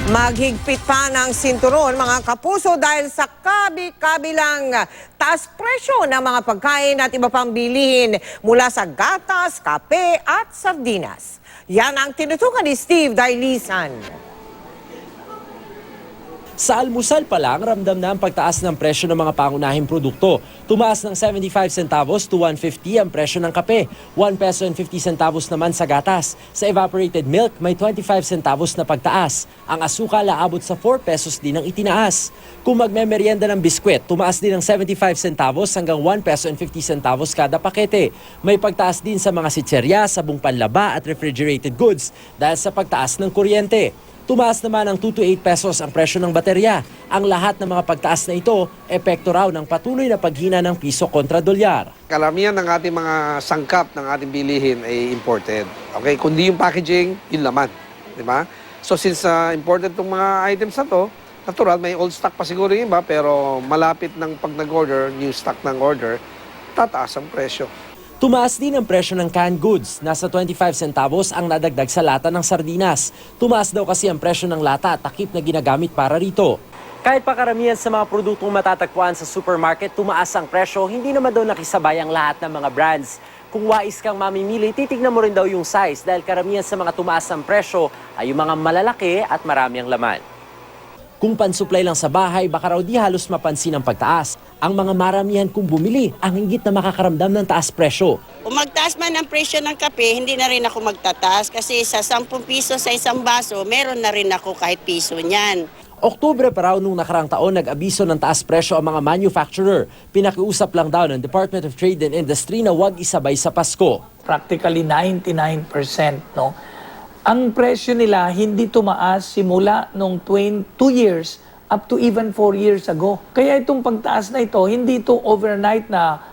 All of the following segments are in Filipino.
Maghigpit pa ng sinturon mga kapuso dahil sa kabi-kabilang taas presyo ng mga pagkain at iba pang bilihin mula sa gatas, kape at sardinas. Yan ang tinutukan ni Steve Dailisan. Sa almusal pa lang, ramdam na ang pagtaas ng presyo ng mga pangunahing produkto. Tumaas ng 75 centavos to 150 ang presyo ng kape, 1 peso and 50 centavos naman sa gatas. Sa evaporated milk, may 25 centavos na pagtaas. Ang asukal aabot sa 4 pesos din ang itinaas. Kung magmemeryenda ng biskwit, tumaas din ng 75 centavos hanggang 1 peso and 50 centavos kada pakete. May pagtaas din sa mga sitserya, sabong panlaba at refrigerated goods dahil sa pagtaas ng kuryente. Tumaas naman ng 2 to 8 pesos ang presyo ng baterya. Ang lahat ng mga pagtaas na ito, epekto raw ng patuloy na paghina ng piso kontra dolyar. Karamihan ng ating mga sangkap ng ating bilihin ay imported. Okay, kundi yung packaging, yung laman, di ba? So since imported itong mga items na to, natural, may old stock pa siguro yung iba, pero malapit ng pag nag-order, new stock ng order, tataas ang presyo. Tumaas din ang presyo ng canned goods. Nasa 25 centavos ang nadagdag sa lata ng sardinas. Tumaas daw kasi ang presyo ng lata at takip na ginagamit para rito. Kahit pa karamihan sa mga produktong matatagpuan sa supermarket, tumaas ang presyo, hindi naman daw nakisabay ang lahat ng mga brands. Kung wais kang mamimili, titignan mo rin daw yung size dahil karamihan sa mga tumaas ang presyo ay yung mga malalaki at marami ang laman. Kung pansupply lang sa bahay, baka raw di halos mapansin ang pagtaas. Ang mga maramihan kung bumili, ang higit na makakaramdam ng taas presyo. Kung magtaas man ang presyo ng kape, hindi na rin ako magtataas kasi sa 10 piso sa isang baso, meron na rin ako kahit piso niyan. Oktubre pa raw nung nakarang taon nag-abiso ng taas presyo ang mga manufacturer. Pinakiusap lang daw ng Department of Trade and Industry na huwag isabay sa Pasko. Practically 99%, no? Ang presyo nila hindi tumaas simula nung 2 years up to even 4 years ago. Kaya itong pagtaas na ito, hindi ito overnight na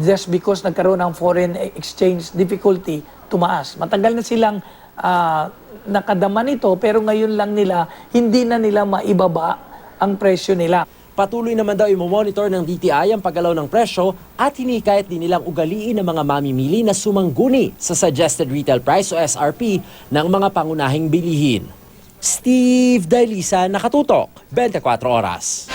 just because nagkaroon ng foreign exchange difficulty, tumaas. Matagal na silang nakadama nito pero ngayon lang nila, hindi na nila maibaba ang presyo nila. Patuloy naman daw i-monitor ng DTI ang paggalaw ng presyo at hinikayat din nilang ugaliin ng mga mamimili na sumangguni sa suggested retail price o SRP ng mga pangunahing bilihin. Steve Dailisan, Nakatutok, 24 Oras.